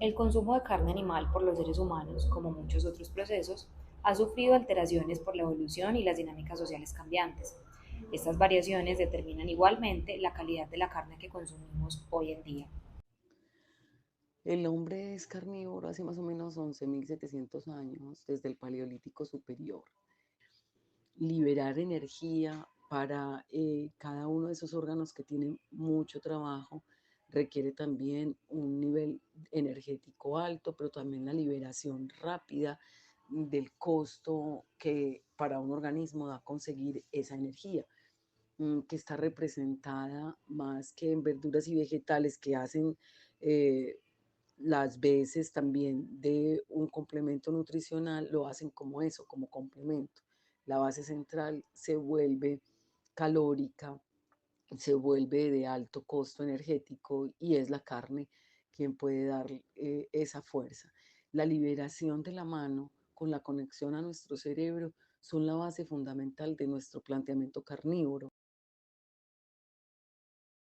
El consumo de carne animal por los seres humanos, como muchos otros procesos, ha sufrido alteraciones por la evolución y las dinámicas sociales cambiantes. Estas variaciones determinan igualmente la calidad de la carne que consumimos hoy en día. El hombre es carnívoro hace más o menos 11.700 años, desde el Paleolítico Superior. Liberar energía para cada uno de esos órganos que tienen mucho trabajo requiere también un nivel energético alto, pero también la liberación rápida del costo que para un organismo da conseguir esa energía, que está representada más que en verduras y vegetales que hacen eh, las veces también de un complemento nutricional, lo hacen como eso, como complemento. La base central se vuelve calórica, se vuelve de alto costo energético y es la carne quien puede dar esa fuerza. La liberación de la mano con la conexión a nuestro cerebro son la base fundamental de nuestro planteamiento carnívoro.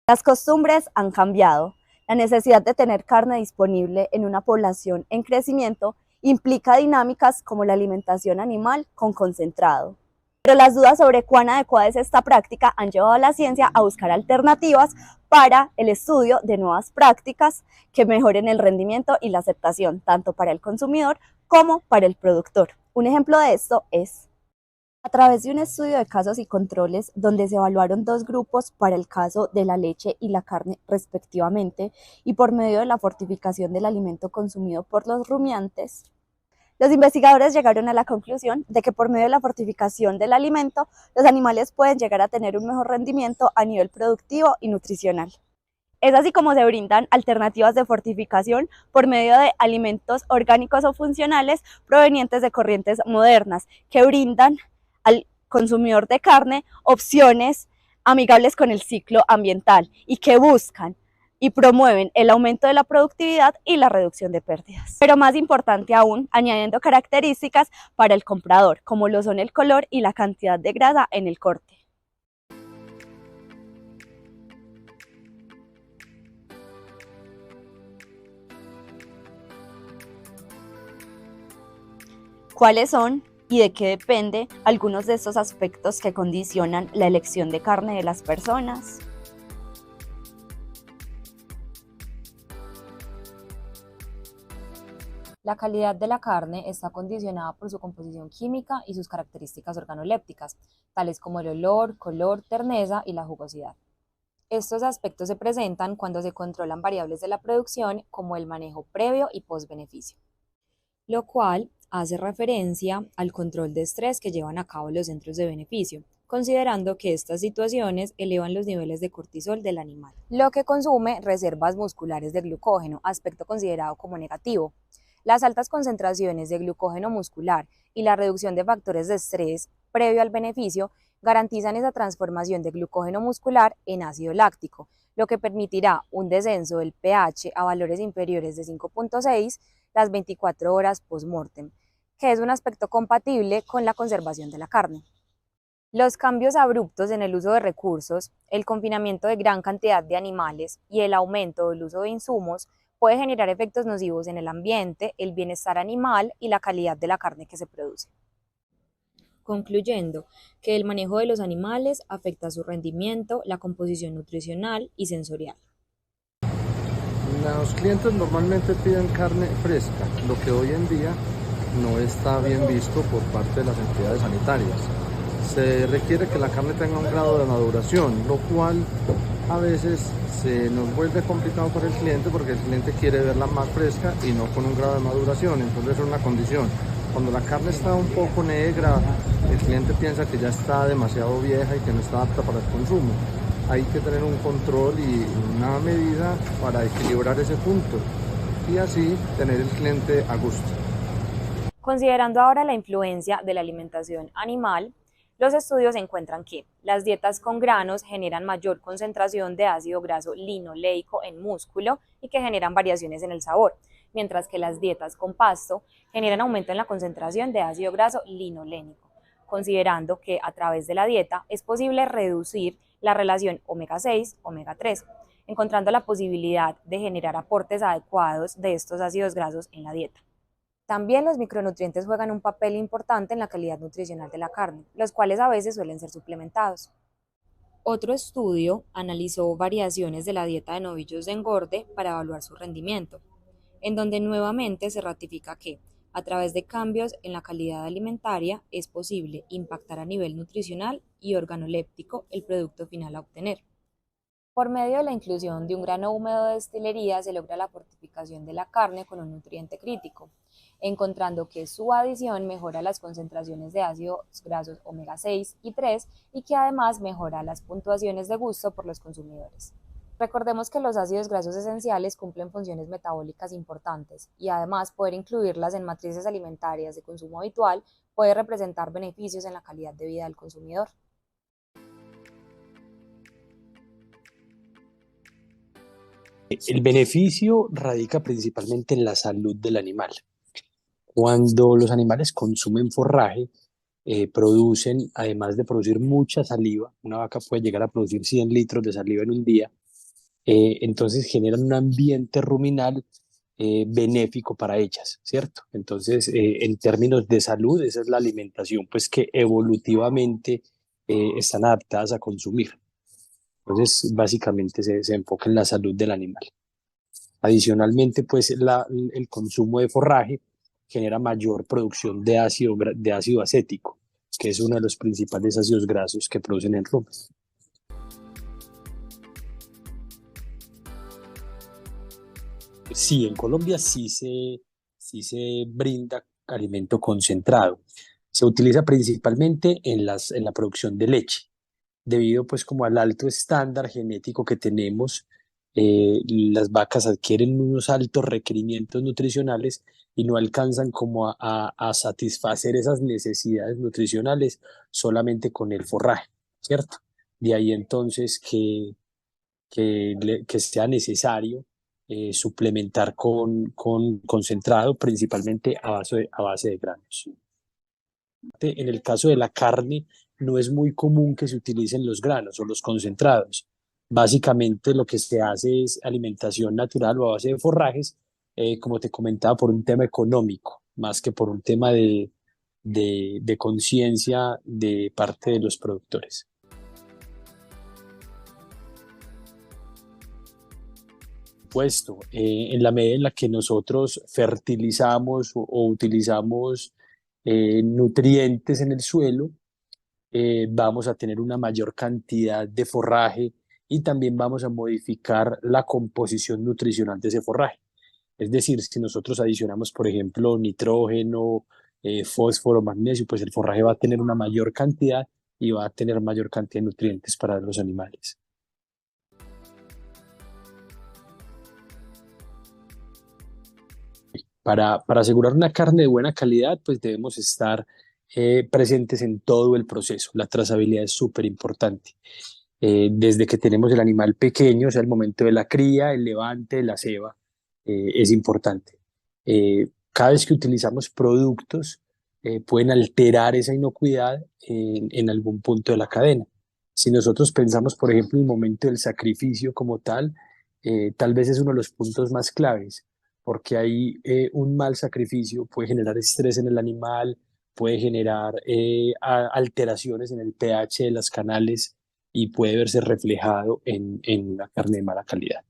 Las costumbres han cambiado. La necesidad de tener carne disponible en una población en crecimiento implica dinámicas como la alimentación animal con concentrado. Pero las dudas sobre cuán adecuada es esta práctica han llevado a la ciencia a buscar alternativas para el estudio de nuevas prácticas que mejoren el rendimiento y la aceptación, tanto para el consumidor como para el productor. Un ejemplo de esto es a través de un estudio de casos y controles donde se evaluaron dos grupos para el caso de la leche y la carne respectivamente y por medio de la fortificación del alimento consumido por los rumiantes, los investigadores llegaron a la conclusión de que por medio de la fortificación del alimento, los animales pueden llegar a tener un mejor rendimiento a nivel productivo y nutricional. Es así como se brindan alternativas de fortificación por medio de alimentos orgánicos o funcionales provenientes de corrientes modernas que brindan al consumidor de carne opciones amigables con el ciclo ambiental y que buscan y promueven el aumento de la productividad y la reducción de pérdidas. Pero más importante aún, añadiendo características para el comprador, como lo son el color y la cantidad de grasa en el corte. ¿Cuáles son y de qué depende algunos de estos aspectos que condicionan la elección de carne de las personas? La calidad de la carne está condicionada por su composición química y sus características organolépticas, tales como el olor, color, terneza y la jugosidad. Estos aspectos se presentan cuando se controlan variables de la producción como el manejo previo y post-beneficio, lo cual hace referencia al control de estrés que llevan a cabo los centros de beneficio, considerando que estas situaciones elevan los niveles de cortisol del animal, lo que consume reservas musculares de glucógeno, aspecto considerado como negativo. Las altas concentraciones de glucógeno muscular y la reducción de factores de estrés previo al beneficio garantizan esa transformación de glucógeno muscular en ácido láctico, lo que permitirá un descenso del pH a valores inferiores de 5.6 las 24 horas post-mortem, que es un aspecto compatible con la conservación de la carne. Los cambios abruptos en el uso de recursos, el confinamiento de gran cantidad de animales y el aumento del uso de insumos puede generar efectos nocivos en el ambiente, el bienestar animal y la calidad de la carne que se produce. Concluyendo que el manejo de los animales afecta su rendimiento, la composición nutricional y sensorial. Los clientes normalmente piden carne fresca, lo que hoy en día no está bien visto por parte de las entidades sanitarias. Se requiere que la carne tenga un grado de maduración, lo cual a veces se nos vuelve complicado para el cliente porque el cliente quiere verla más fresca y no con un grado de maduración, entonces es una condición. Cuando la carne está un poco negra, el cliente piensa que ya está demasiado vieja y que no está apta para el consumo. Hay que tener un control y una medida para equilibrar ese punto y así tener el cliente a gusto. Considerando ahora la influencia de la alimentación animal, los estudios encuentran que las dietas con granos generan mayor concentración de ácido graso linoleico en músculo y que generan variaciones en el sabor, mientras que las dietas con pasto generan aumento en la concentración de ácido graso linolénico, considerando que a través de la dieta es posible reducir la relación omega 6-omega 3, encontrando la posibilidad de generar aportes adecuados de estos ácidos grasos en la dieta. También los micronutrientes juegan un papel importante en la calidad nutricional de la carne, los cuales a veces suelen ser suplementados. Otro estudio analizó variaciones de la dieta de novillos de engorde para evaluar su rendimiento, en donde nuevamente se ratifica que, a través de cambios en la calidad alimentaria, es posible impactar a nivel nutricional y organoléptico el producto final a obtener. Por medio de la inclusión de un grano húmedo de destilería se logra la fortificación de la carne con un nutriente crítico, encontrando que su adición mejora las concentraciones de ácidos grasos omega 6 y 3 y que además mejora las puntuaciones de gusto por los consumidores. Recordemos que los ácidos grasos esenciales cumplen funciones metabólicas importantes y además poder incluirlas en matrices alimentarias de consumo habitual puede representar beneficios en la calidad de vida del consumidor. El beneficio radica principalmente en la salud del animal. Cuando los animales consumen forraje, producen, además de producir mucha saliva, una vaca puede llegar a producir 100 litros de saliva en un día, entonces generan un ambiente ruminal benéfico para ellas, ¿cierto? Entonces, en términos de salud, esa es la alimentación pues, que evolutivamente están adaptadas a consumir. Entonces, básicamente se enfoca en la salud del animal. Adicionalmente, pues el consumo de forraje genera mayor producción de ácido acético, que es uno de los principales ácidos grasos que producen el rumen. Sí, en Colombia sí se brinda alimento concentrado. Se utiliza principalmente en la producción de leche, debido pues como al alto estándar genético que tenemos. Las vacas adquieren unos altos requerimientos nutricionales y no alcanzan como a satisfacer esas necesidades nutricionales solamente con el forraje, ¿cierto? De ahí entonces que sea necesario suplementar con concentrado, principalmente a base de granos. En el caso de la carne, no es muy común que se utilicen los granos o los concentrados. Básicamente lo que se hace es alimentación natural o a base de forrajes, como te comentaba, por un tema económico, más que por un tema de conciencia de parte de los productores. Puesto, en la medida en la que nosotros fertilizamos o utilizamos nutrientes en el suelo, vamos a tener una mayor cantidad de forraje y también vamos a modificar la composición nutricional de ese forraje. Es decir, si nosotros adicionamos, por ejemplo, nitrógeno, fósforo, magnesio, pues el forraje va a tener una mayor cantidad y va a tener mayor cantidad de nutrientes para los animales. Para asegurar una carne de buena calidad, pues debemos estar presentes en todo el proceso. La trazabilidad es súper importante. Desde que tenemos el animal pequeño, o sea, el momento de la cría, el levante, la ceba, es importante. Cada vez que utilizamos productos, pueden alterar esa inocuidad en algún punto de la cadena. Si nosotros pensamos, por ejemplo, en el momento del sacrificio como tal vez es uno de los puntos más claves, porque ahí un mal sacrificio puede generar estrés en el animal, puede generar alteraciones en el pH de las canales y puede verse reflejado en una carne de mala calidad.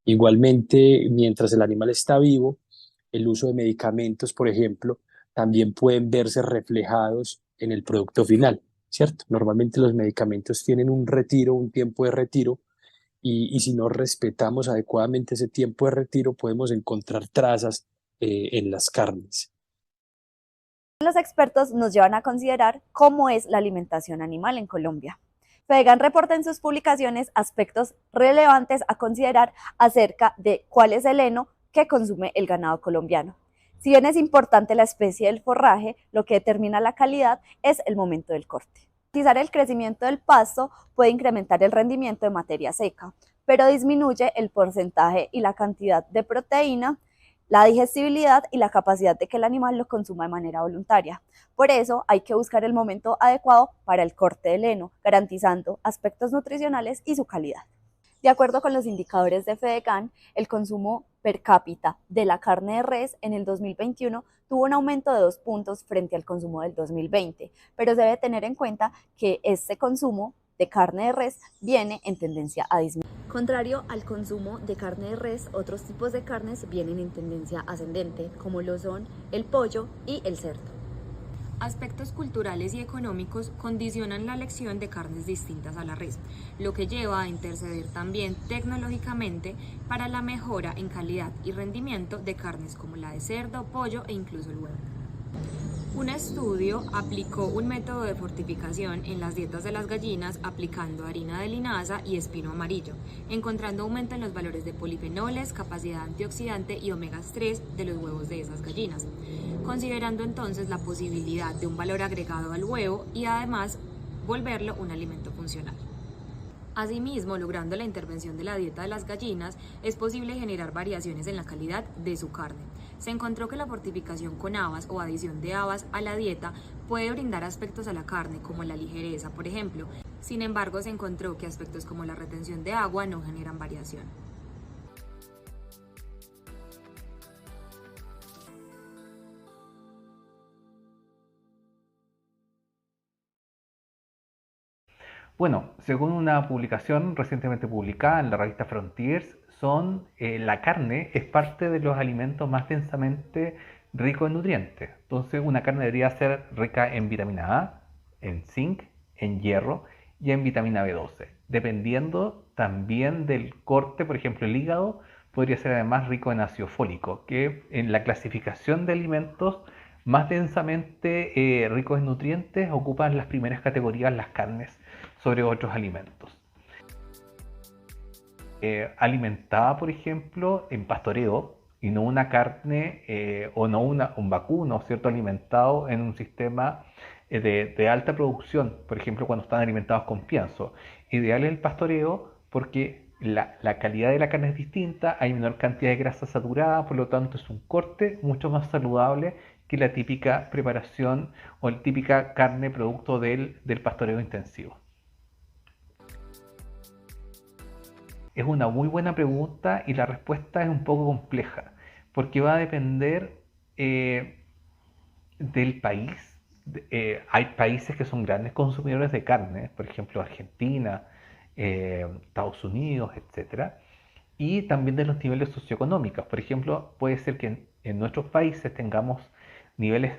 Igualmente, mientras el animal está vivo, el uso de medicamentos, por ejemplo, también pueden verse reflejados en el producto final, ¿cierto? Normalmente los medicamentos tienen un tiempo de retiro, y si no respetamos adecuadamente ese tiempo de retiro, podemos encontrar trazas en las carnes. Los expertos nos llevan a considerar cómo es la alimentación animal en Colombia. Fedegan reporta en sus publicaciones aspectos relevantes a considerar acerca de cuál es el heno que consume el ganado colombiano. Si bien es importante la especie del forraje, lo que determina la calidad es el momento del corte. Garantizar el crecimiento del pasto puede incrementar el rendimiento de materia seca, pero disminuye el porcentaje y la cantidad de proteína, la digestibilidad y la capacidad de que el animal lo consuma de manera voluntaria. Por eso hay que buscar el momento adecuado para el corte del heno, garantizando aspectos nutricionales y su calidad. De acuerdo con los indicadores de Fedegan, el consumo per cápita de la carne de res en el 2021 tuvo un aumento de 2 puntos frente al consumo del 2020, pero se debe tener en cuenta que este consumo de carne de res viene en tendencia a disminuir. Contrario al consumo de carne de res, otros tipos de carnes vienen en tendencia ascendente, como lo son el pollo y el cerdo. Aspectos culturales y económicos condicionan la elección de carnes distintas a la res, lo que lleva a interceder también tecnológicamente para la mejora en calidad y rendimiento de carnes como la de cerdo, pollo e incluso el huevo. Un estudio aplicó un método de fortificación en las dietas de las gallinas aplicando harina de linaza y espino amarillo, encontrando aumento en los valores de polifenoles, capacidad antioxidante y omegas 3 de los huevos de esas gallinas, considerando entonces la posibilidad de un valor agregado al huevo y además volverlo un alimento funcional. Asimismo, logrando la intervención de la dieta de las gallinas, es posible generar variaciones en la calidad de su carne. Se encontró que la fortificación con habas o adición de habas a la dieta puede brindar aspectos a la carne, como la ligereza, por ejemplo. Sin embargo, se encontró que aspectos como la retención de agua no generan variación. Bueno, según una publicación recientemente publicada en la revista Frontiers, la carne es parte de los alimentos más densamente ricos en nutrientes. Entonces, una carne debería ser rica en vitamina A, en zinc, en hierro y en vitamina B12. Dependiendo también del corte, por ejemplo, el hígado podría ser además rico en ácido fólico, que en la clasificación de alimentos más densamente ricos en nutrientes ocupan las primeras categorías las carnes sobre otros alimentos. Alimentada, por ejemplo, en pastoreo y no una carne o no un vacuno, ¿cierto? Alimentado en un sistema de alta producción, por ejemplo, cuando están alimentados con pienso. Ideal es el pastoreo porque la calidad de la carne es distinta, hay menor cantidad de grasa saturada, por lo tanto es un corte mucho más saludable que la típica preparación o la típica carne producto del pastoreo intensivo. Es una muy buena pregunta y la respuesta es un poco compleja, porque va a depender del país. Hay países que son grandes consumidores de carne, por ejemplo Argentina, Estados Unidos, etc. Y también de los niveles socioeconómicos. Por ejemplo, puede ser que en nuestros países tengamos niveles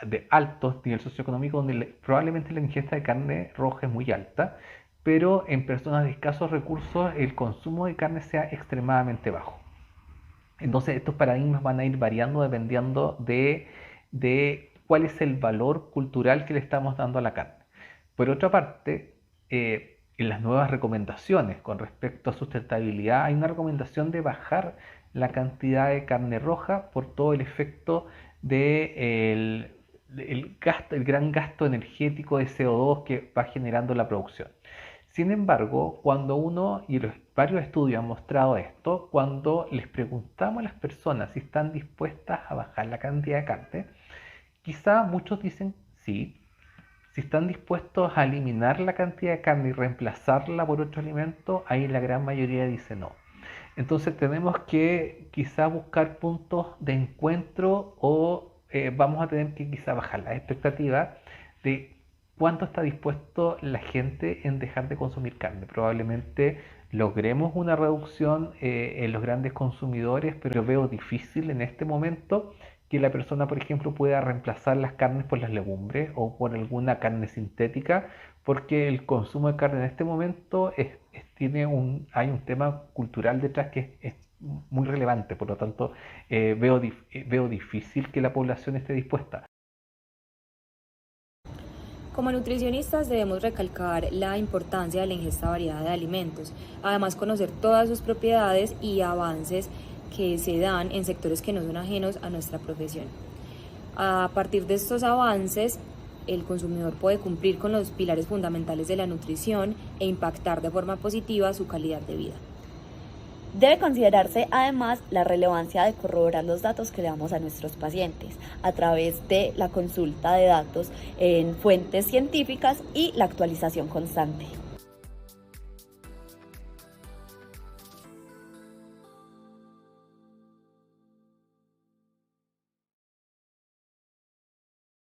de altos, nivel socioeconómico, donde probablemente la ingesta de carne roja es muy alta, pero en personas de escasos recursos el consumo de carne sea extremadamente bajo. Entonces estos paradigmas van a ir variando dependiendo de cuál es el valor cultural que le estamos dando a la carne. Por otra parte, en las nuevas recomendaciones con respecto a sustentabilidad hay una recomendación de bajar la cantidad de carne roja por todo el efecto del gran gasto energético de CO2 que va generando la producción. Sin embargo, varios estudios han mostrado esto, cuando les preguntamos a las personas si están dispuestas a bajar la cantidad de carne, quizá muchos dicen sí. Si están dispuestos a eliminar la cantidad de carne y reemplazarla por otro alimento, ahí la gran mayoría dice no. Entonces tenemos que quizá buscar puntos de encuentro o vamos a tener que quizá bajar las expectativas de cuánto está dispuesto la gente en dejar de consumir carne. Probablemente logremos una reducción en los grandes consumidores, pero veo difícil en este momento que la persona, por ejemplo, pueda reemplazar las carnes por las legumbres o por alguna carne sintética, porque el consumo de carne en este momento hay un tema cultural detrás que es muy relevante. Por lo tanto, veo difícil que la población esté dispuesta. Como nutricionistas debemos recalcar la importancia de la ingesta variada de alimentos, además conocer todas sus propiedades y avances que se dan en sectores que no son ajenos a nuestra profesión. A partir de estos avances, el consumidor puede cumplir con los pilares fundamentales de la nutrición e impactar de forma positiva su calidad de vida. Debe considerarse además la relevancia de corroborar los datos que le damos a nuestros pacientes a través de la consulta de datos en fuentes científicas y la actualización constante.